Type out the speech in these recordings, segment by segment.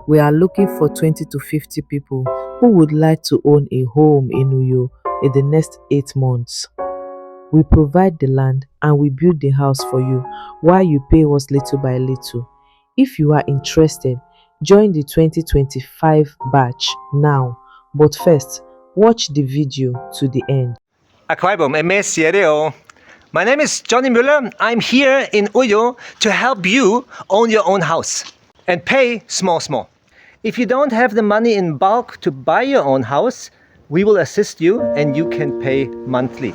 We are looking for 20 to 50 people who would like to own a home in Uyo in the next 8 months. We provide the land and we build the house for you while you pay us little by little. If you are interested, join the 2025 batch now. But first, watch the video to the end. Akwa Ibom, my name is Johnny Müller. I'm here in Uyo to help you own your own house and pay small. If you don't have the money in bulk to buy your own house, we will assist you and you can pay monthly.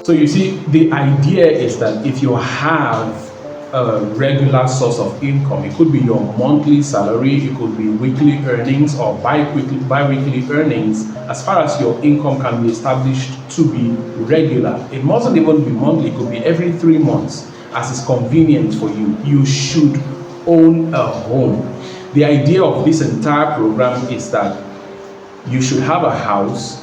So you see, the idea is that if you have a regular source of income, it could be your monthly salary, it could be weekly earnings or bi-weekly earnings, as far as your income can be established to be regular. It mustn't even be monthly, it could be every 3 months, as is convenient for you. You should own a home. The idea of this entire program is that you should have a house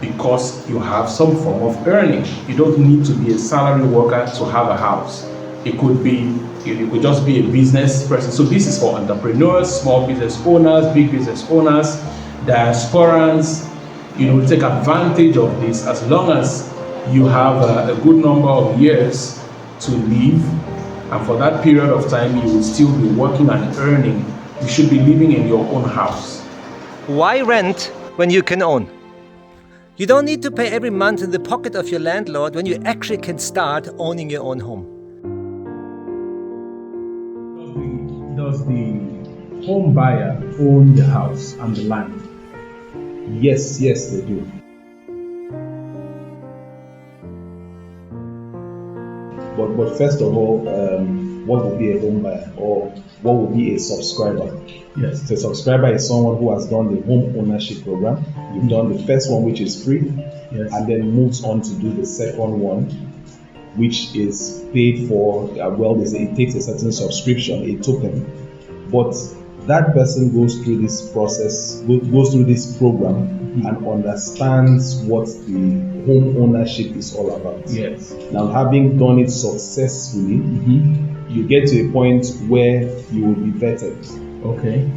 because you have some form of earning. You don't need to be a salary worker to have a house. It could just be a business person. So this is for entrepreneurs, small business owners, big business owners, diasporans. Take advantage of this as long as you have a good number of years to live, and for that period of time you will still be working and earning. You should be living in your own house. Why rent when you can own? You don't need to pay every month in the pocket of your landlord when you actually can start owning your own home. Does the home buyer own the house and the land? Yes, they do. But first of all, what would be a home buyer, or what would be a subscriber? Yes. So a subscriber is someone who has done the home ownership program. You've done the first one, which is free, yes, and then moves on to do the second one, which is paid for. It takes a certain subscription, a token, but that person goes through this process, goes through this program, and understands what the home ownership is all about. Yes. Now, having done it successfully, you get to a point where you will be vetted. Okay.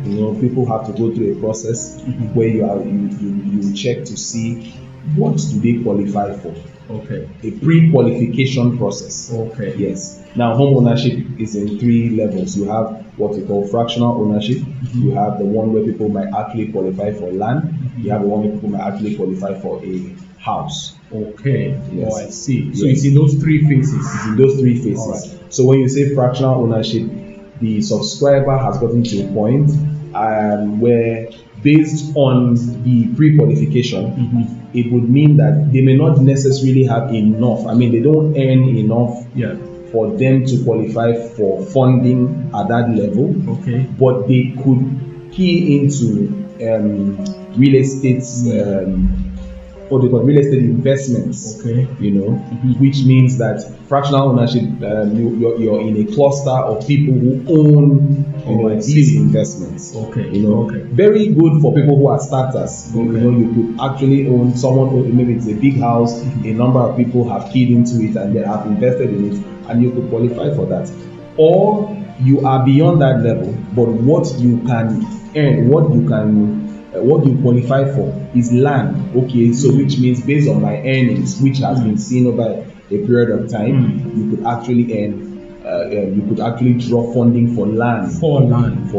People have to go through a process where you check to see what do they qualify for. Okay. A pre-qualification process. Okay. Yes. Now, home ownership is in 3 levels. You have what we call fractional ownership. You have the one where people might actually qualify for land. You have the one where people might actually qualify for a house. Okay. Yes. Oh, I see. So it's in those 3 phases. It's in those 3 phases. Right. So when you say fractional ownership, the subscriber has gotten to a point where, based on the pre-qualification, it would mean that they may not necessarily have enough. They don't earn enough for them to qualify for funding at that level. Okay. But they could key into real estate, what they call real estate investments. Okay. Which means that fractional ownership, you're in a cluster of people who own these investments. Okay. Okay. Very good for people who are starters. Okay. You could actually own someone, maybe it's a big house, a number of people have keyed into it and they have invested in it, and you could qualify for that. Or you are beyond that level, but what you can earn, what you qualify for is land. Okay, so which means based on my earnings, which has been seen over a period of time, you could actually earn. You could actually draw funding for land. For land.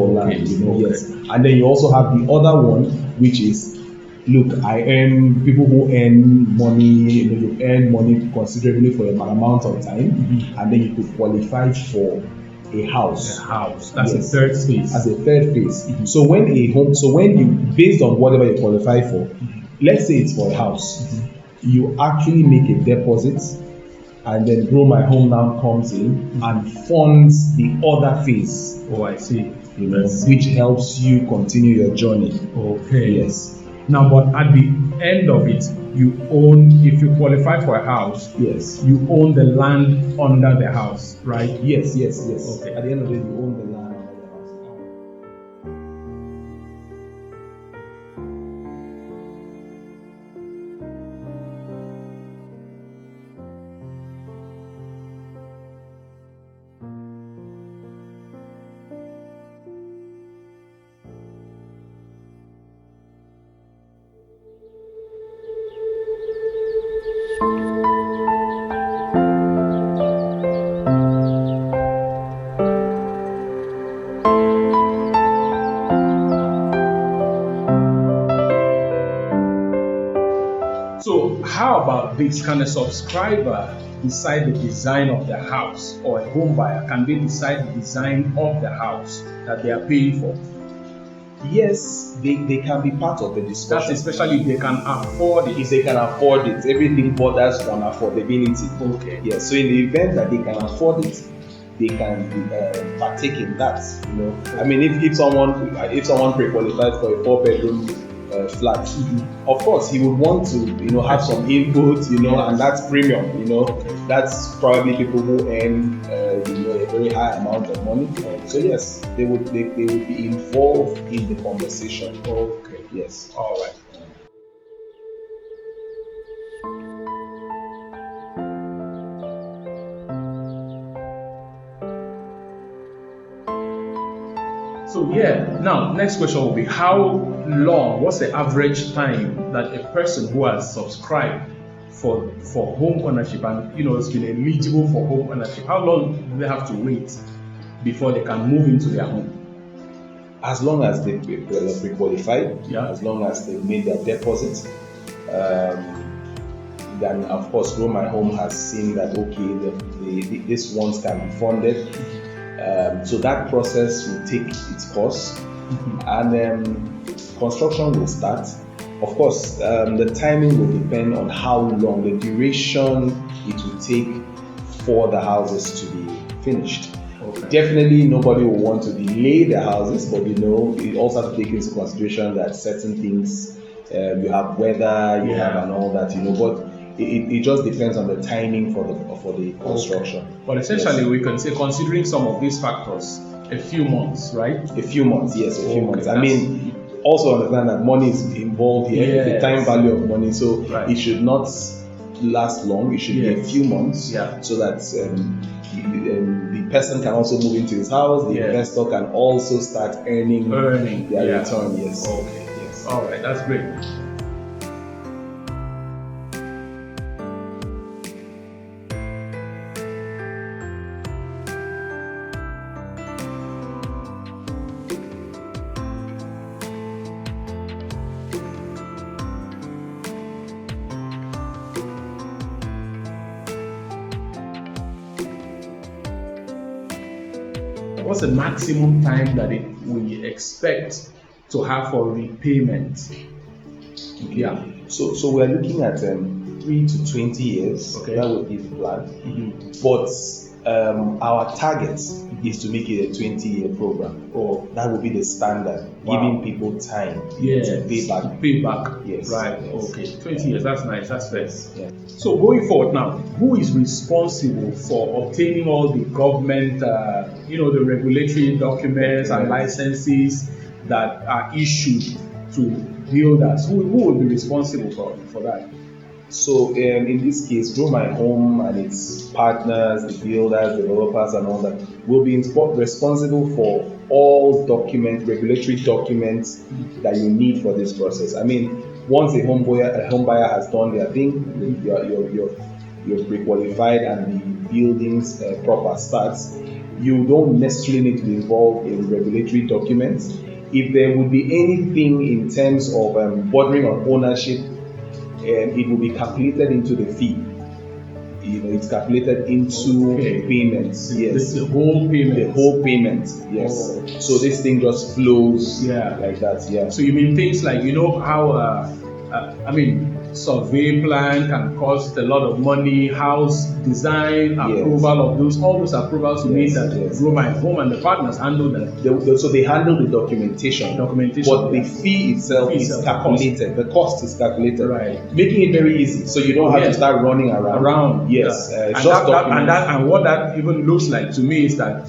Yes. And then you also have the other one, which is, look, I earn, people who earn money, you earn money considerably for an amount of time, and then you could qualify for a house. A house. That's a third phase. As a third phase. So when you, based on whatever you qualify for, let's say it's for a house, you actually make a deposit, and then Grow My Home Now comes in and funds the other phase. Oh, I see. Which helps you continue your journey. Okay. Yes. Now, but at the end of it, you own, if you qualify for a house, yes, you own the land under the house, right? Yes. Okay. At the end of it, you own the land under the house. how about this? Can a subscriber decide the design of the house, or a home buyer? Can they decide the design of the house that they are paying for? Yes, they can be part of the That's discussion. especially if they can afford it. If they can afford it, everything borders on affordability. Okay. Yes, so in the event that they can afford it, they can partake in that. I mean, if someone pre-qualified for a 4-bedroom flat, of course he would want to have some input, and that's premium. That's probably people who earn a very high amount of money. So yes, they would be involved in the conversation. Okay. Yes. All right. So now next question will be, what's the average time that a person who has subscribed for home ownership and it's been eligible for home ownership, how long do they have to wait before they can move into their home? As long as they pre-qualified, as long as they made their deposit, then of course Grow My Home has seen that these ones can be funded. So that process will take its course, and construction will start. Of course, the timing will depend on how long, the duration it will take for the houses to be finished. Okay. Definitely, nobody will want to delay the houses, but it also has to take into consideration that certain things, you have weather, you have and all that, but it just depends on the timing for the construction. Okay. But essentially, we can say, considering some of these factors, a few months, right? A few months, yes, a few months. I mean, also understand that money is involved here, the time value of money, so it should not last long. It should be a few months, so that the person can also move into his house. The investor can also start earning their return. Yes. Okay. Yes. All right. That's great. What's the maximum time that we expect to have for repayment? So we're looking at 3 to 20 years. Okay. That would be the plan. But our target is to make it a 20-year program. That would be the standard, giving people time to pay back. Pay back. Yes. Right. Yes. Okay. 20 years. That's nice. That's fair. Yeah. So going forward now, who is responsible for obtaining all the government, the regulatory documents and licenses that are issued to builders? Who will be responsible for that? So in this case, Grow My Home and its partners, the builders, developers, and all that will be responsible for all regulatory documents that you need for this process. I mean, once a home buyer has done their thing, you're pre-qualified and the building's proper starts, you don't necessarily need to be involved in regulatory documents. If there would be anything in terms of bordering on ownership, it will be calculated into the fee. It's calculated into payments. Yes. The whole payment. The whole payment. Yes. Oh. So this thing just flows like that. Yeah. So you mean things like how survey plan can cost a lot of money, house design, approval of all those approvals. You mean that Grow My Home and the partners handle that? So they handle the documentation. But the fee itself is calculated. The cost is calculated. Right. Making it very easy. So you don't have to start running around. Yes. And what that even looks like to me is that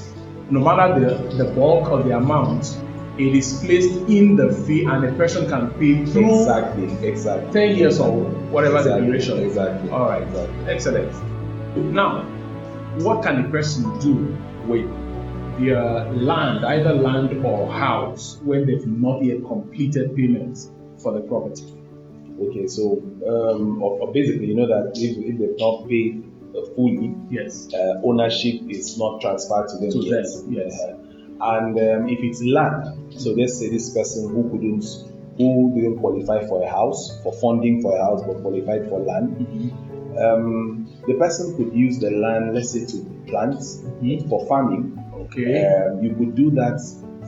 no matter the bulk of the amount, it is placed in the fee and a person can pay through exactly 10 years or whatever the duration. Exactly. All right. Excellent. Now, what can a person do with their land, either land or house, when they've not yet completed payments for the property? Okay, so basically, you know that if they've not paid fully, ownership is not transferred to them yet. Yes. And if it's land, so let's say this person who couldn't who didn't qualify for a house, for funding for a house, but qualified for land. The person could use the land, let's say, to plant for farming. Okay. You could do that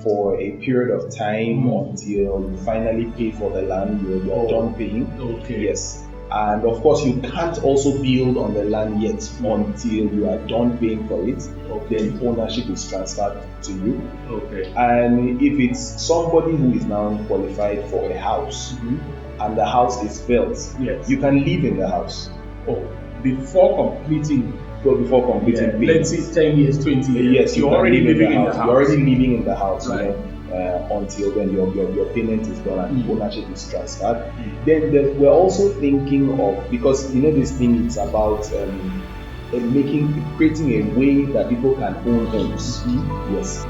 for a period of time until you finally pay for the land, you're done paying. Okay. Yes. And of course, you can't also build on the land yet until you are done paying for it. Then ownership is transferred to you. Okay. And if it's somebody who is now qualified for a house and the house is built, Yes. you can live in the house. Before completing Paying. let's say 10 years, 20 years. Yes, you're already living in the house. You're already living in the house, Right. Until when your payment is done and ownership is transferred. Then we're also thinking of, because this thing, it's about creating a way that people can own homes. Yes.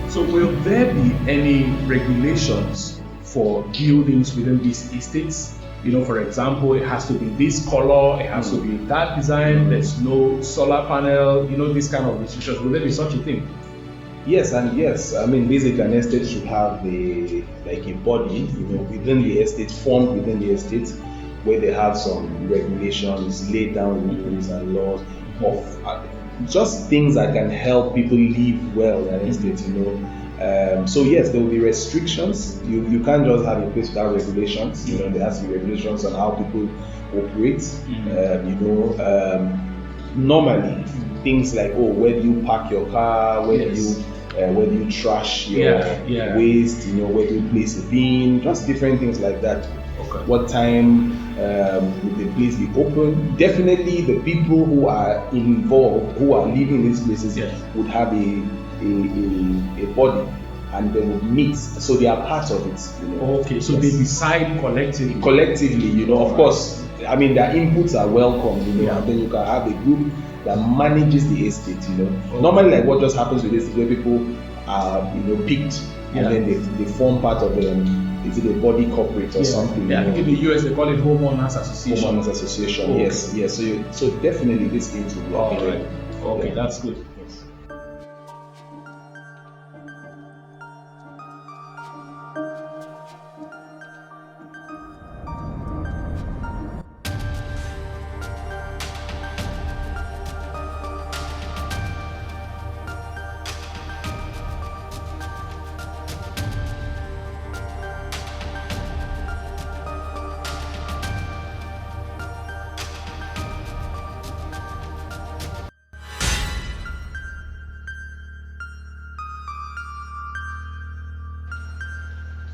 So will there be any regulations for buildings within these estates? For example, it has to be this color, it has to be that design, there's no solar panel, this kind of restrictions. Will there be such a thing? Yes, and yes. I mean, basically, an estate should have a body, within the estate, formed within the estate, where they have some regulations, laid down rules and laws of just things that can help people live well in an estate. So yes, there will be restrictions. You can't just have a place without regulations. There has to be regulations on how people operate. Normally things like, where do you park your car? Where do you trash your waste? Where do you place a bin? Just different things like that. Okay. What time will the place be open? Definitely, the people who are involved, who are living in these places, would have a body, and they would meet, so they are part of it. Okay, so they decide collectively. Of course. I mean, their inputs are welcome. And then you can have a group that manages the estate. Normally, like what just happens with this is where people are picked, and then they form part of is it a body corporate or something? Yeah, I think in the US they call it homeowners association. Homeowners association. Okay. Yes. So definitely these things will be right. Okay, that's good. Yes.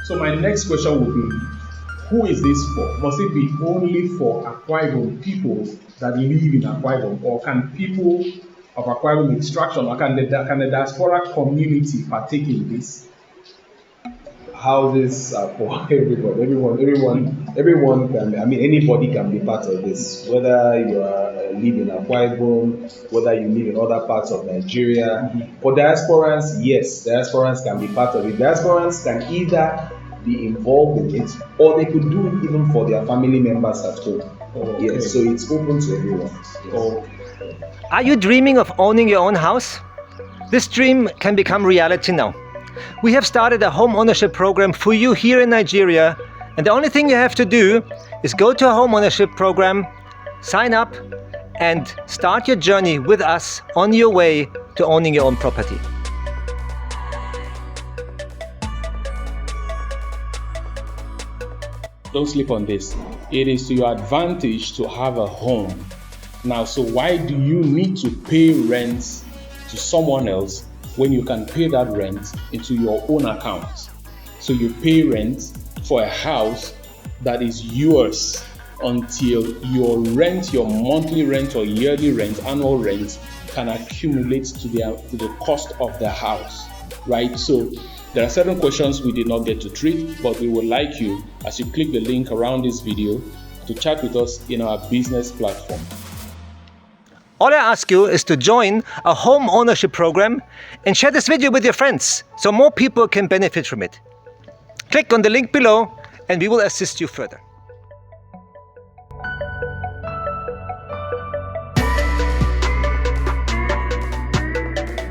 So my next question would be, who is this for? Must it be only for Akwa Ibom people that live in Akwa Ibom, or can people of Akwa Ibom extraction, or can the diaspora community partake in this? Houses are for everybody. Everyone can. I mean, anybody can be part of this. Whether you live in Akwa Ibom, whether you live in other parts of Nigeria. For diasporans, yes, diasporans can be part of it. Diasporans can either be involved in it, or they could do it even for their family members at home. Yes, so it's open to everyone. Yes. Are you dreaming of owning your own house? This dream can become reality now. We have started a home ownership program for you here in Nigeria, and the only thing you have to do is go to a home ownership program, sign up, and start your journey with us on your way to owning your own property. Don't sleep on this. It is to your advantage to have a home. Now, so why do you need to pay rent to someone else when you can pay that rent into your own account? So you pay rent for a house that is yours until your rent, your monthly rent or yearly rent, annual rent, can accumulate to the cost of the house, right? So there are certain questions we did not get to treat, but we would like you, as you click the link around this video, to chat with us in our business platform. All I ask you is to join a home ownership program and share this video with your friends so more people can benefit from it. Click on the link below and we will assist you further.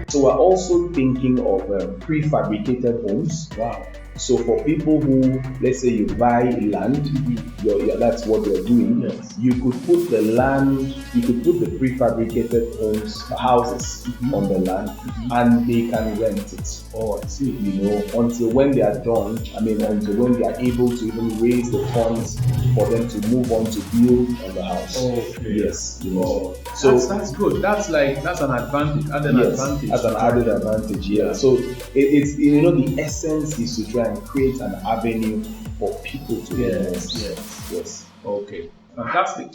So we're also thinking of prefabricated homes. Wow. So for people who, let's say you buy land, that's what you're doing. Yes. You could put the land, you could put the prefabricated houses on the land, and they can rent it. Oh, I see. Until when they are done. Until when they are able to even raise the funds for them to move on to build on the house. Okay. Yes. So that's good. That's an advantage. Advantage. That's an added advantage. Yeah. So it's the essence is to try and create an avenue for people to invest. Yes. Okay. Fantastic.